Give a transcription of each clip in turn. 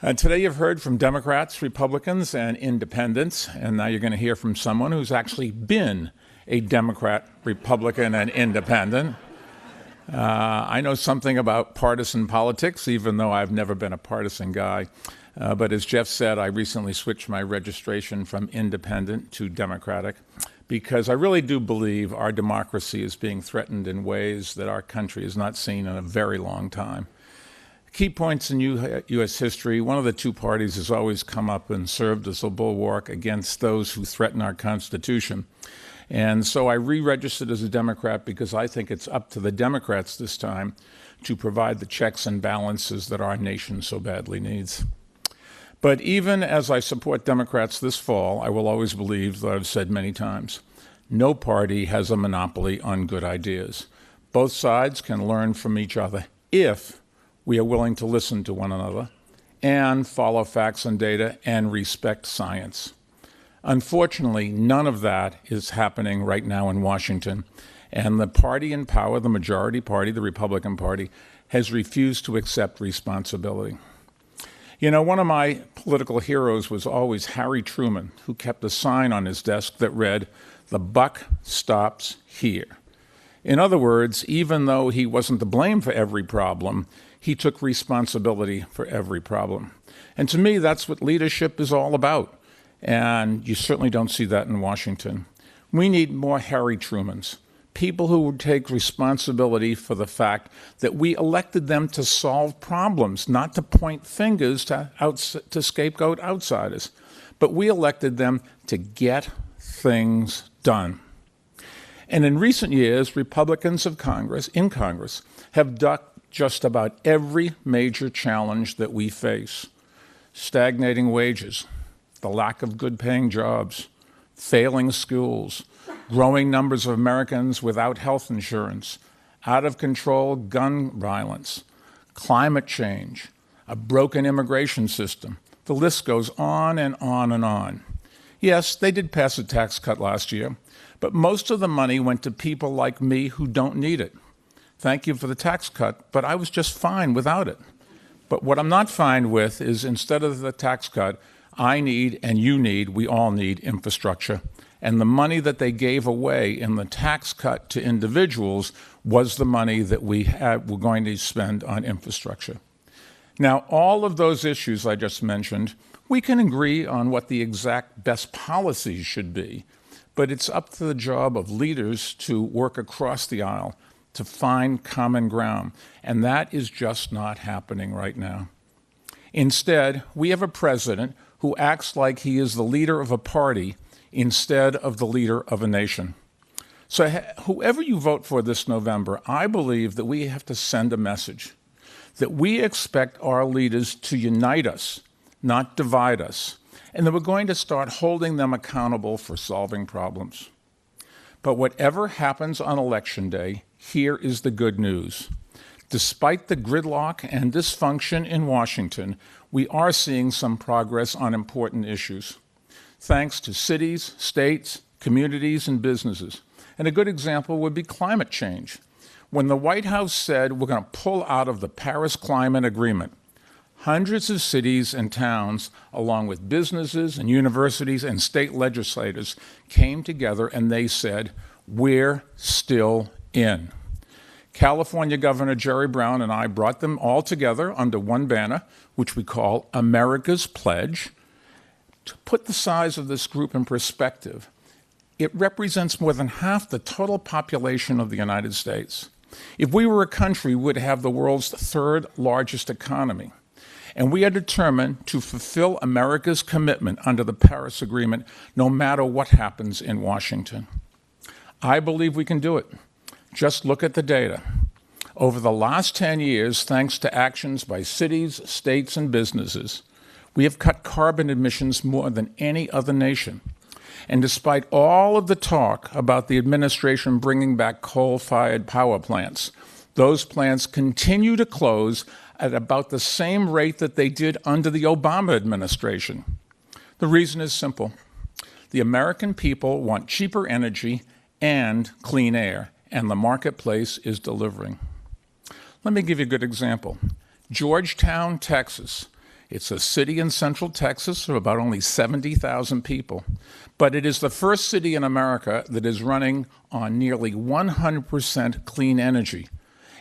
Today you've heard from Democrats, Republicans, and independents, and now you're going to hear from someone who's actually been a Democrat, Republican, and independent. I know something about partisan politics, even though I've never been a partisan guy. But as Jeff said, I recently switched my registration from independent to Democratic because I really do believe our democracy is being threatened in ways that our country has not seen in a very long time. Key points in U.S. history, one of the two parties has always come up and served as a bulwark against those who threaten our Constitution. And so I re-registered as a Democrat because I think it's up to the Democrats this time to provide the checks and balances that our nation so badly needs. But even as I support Democrats this fall, I will always believe, that I've said many times, no party has a monopoly on good ideas. Both sides can learn from each other if we are willing to listen to one another and follow facts and data and respect science. Unfortunately, none of that is happening right now in Washington, and the party in power, the majority party, the Republican Party, has refused to accept responsibility. You know, one of my political heroes was always Harry Truman, who kept a sign on his desk that read, "The buck stops here." In other words, even though he wasn't to blame for every problem, he took responsibility for every problem. And to me, that's what leadership is all about. And you certainly don't see that in Washington. We need more Harry Trumans, people who would take responsibility for the fact that we elected them to solve problems, not to point fingers to scapegoat outsiders. But we elected them to get things done. And in recent years, Republicans in Congress have ducked just about every major challenge that we face. Stagnating wages, the lack of good-paying jobs, failing schools, growing numbers of Americans without health insurance, out-of-control gun violence, climate change, a broken immigration system. The list goes on and on and on. Yes, they did pass a tax cut last year, but most of the money went to people like me who don't need it. Thank you for the tax cut, but I was just fine without it. But what I'm not fine with is instead of the tax cut, I need and you need, we all need infrastructure. And the money that they gave away in the tax cut to individuals was the money that were going to spend on infrastructure. Now, all of those issues I just mentioned, we can agree on what the exact best policies should be, but it's up to the job of leaders to work across the aisle to find common ground, and that is just not happening right now. Instead, we have a president who acts like he is the leader of a party instead of the leader of a nation. So whoever you vote for this November, I believe that we have to send a message that we expect our leaders to unite us, not divide us, and that we're going to start holding them accountable for solving problems. But whatever happens on Election Day, here is the good news. Despite the gridlock and dysfunction in Washington, we are seeing some progress on important issues, thanks to cities, states, communities, and businesses. And a good example would be climate change. When the White House said we're going to pull out of the Paris Climate Agreement, hundreds of cities and towns, along with businesses and universities and state legislators, came together and they said, we're still in. California Governor Jerry Brown and I brought them all together under one banner, which we call America's Pledge. To put the size of this group in perspective, it represents more than half the total population of the United States. If we were a country, we would have the world's third largest economy. And we are determined to fulfill America's commitment under the Paris Agreement, no matter what happens in Washington. I believe we can do it. Just look at the data. Over the last 10 years, thanks to actions by cities, states, and businesses, we have cut carbon emissions more than any other nation. And despite all of the talk about the administration bringing back coal-fired power plants, those plants continue to close at about the same rate that they did under the Obama administration. The reason is simple. The American people want cheaper energy and clean air, and the marketplace is delivering. Let me give you a good example. Georgetown, Texas, It's a city in central Texas of about only 70,000 people, but it is the first city in America that is running on nearly 100% clean energy.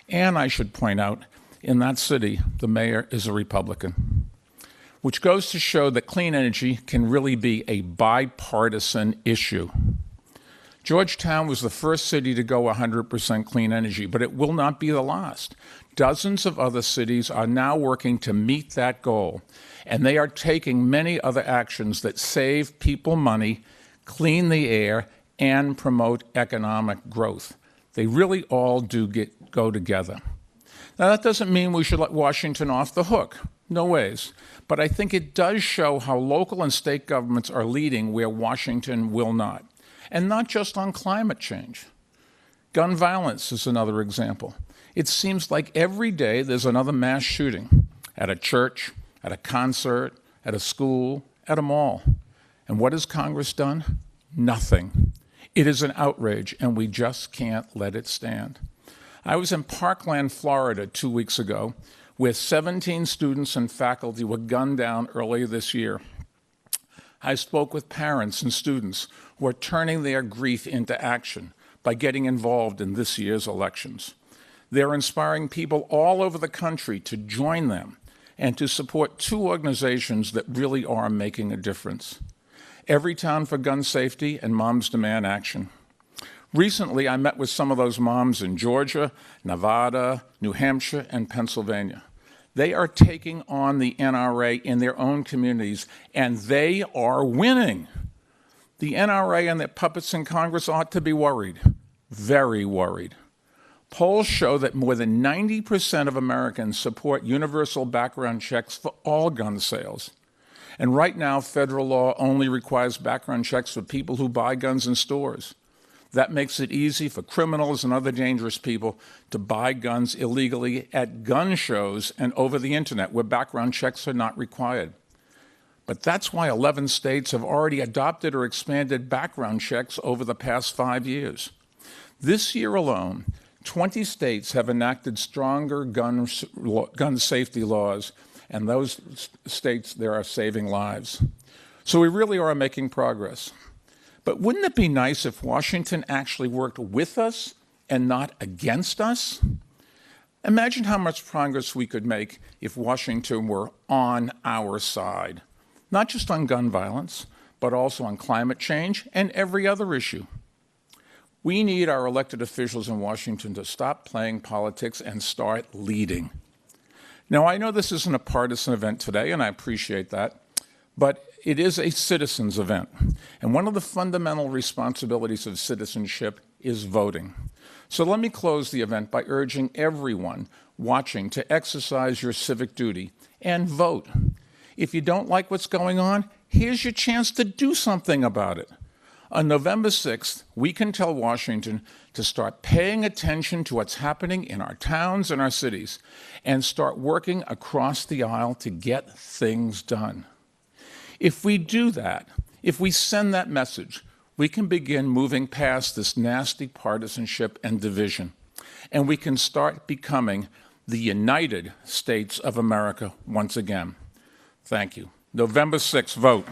And I should point out, in that city, the mayor is a Republican, which goes to show that clean energy can really be a bipartisan issue. Georgetown was the first city to go 100% clean energy, but it will not be the last. Dozens of other cities are now working to meet that goal, and they are taking many other actions that save people money, clean the air, and promote economic growth. They really all do go together. Now, that doesn't mean we should let Washington off the hook. No ways. But I think it does show how local and state governments are leading where Washington will not. And not just on climate change. Gun violence is another example. It seems like every day there's another mass shooting at a church, at a concert, at a school, at a mall. And what has Congress done? Nothing. It is an outrage, and we just can't let it stand. I was in Parkland, Florida 2 weeks ago, where 17 students and faculty were gunned down earlier this year. I spoke with parents and students who are turning their grief into action by getting involved in this year's elections. They're inspiring people all over the country to join them and to support two organizations that really are making a difference: Everytown for Gun Safety and Moms Demand Action. Recently, I met with some of those moms in Georgia, Nevada, New Hampshire, and Pennsylvania. They are taking on the NRA in their own communities, and they are winning. The NRA and their puppets in Congress ought to be worried, very worried. Polls show that more than 90% of Americans support universal background checks for all gun sales. And right now, federal law only requires background checks for people who buy guns in stores. That makes it easy for criminals and other dangerous people to buy guns illegally at gun shows and over the internet, where background checks are not required. But that's why 11 states have already adopted or expanded background checks over the past 5 years. This year alone, 20 states have enacted stronger gun safety laws, and those states there are saving lives. So we really are making progress. But wouldn't it be nice if Washington actually worked with us and not against us? Imagine how much progress we could make if Washington were on our side, not just on gun violence, but also on climate change and every other issue. We need our elected officials in Washington to stop playing politics and start leading. Now, I know this isn't a partisan event today, and I appreciate that, but it is a citizens' event. And one of the fundamental responsibilities of citizenship is voting. So let me close the event by urging everyone watching to exercise your civic duty and vote. If you don't like what's going on, here's your chance to do something about it. On November 6th, we can tell Washington to start paying attention to what's happening in our towns and our cities and start working across the aisle to get things done. If we do that, if we send that message, we can begin moving past this nasty partisanship and division, and we can start becoming the United States of America once again. Thank you. November 6th, vote.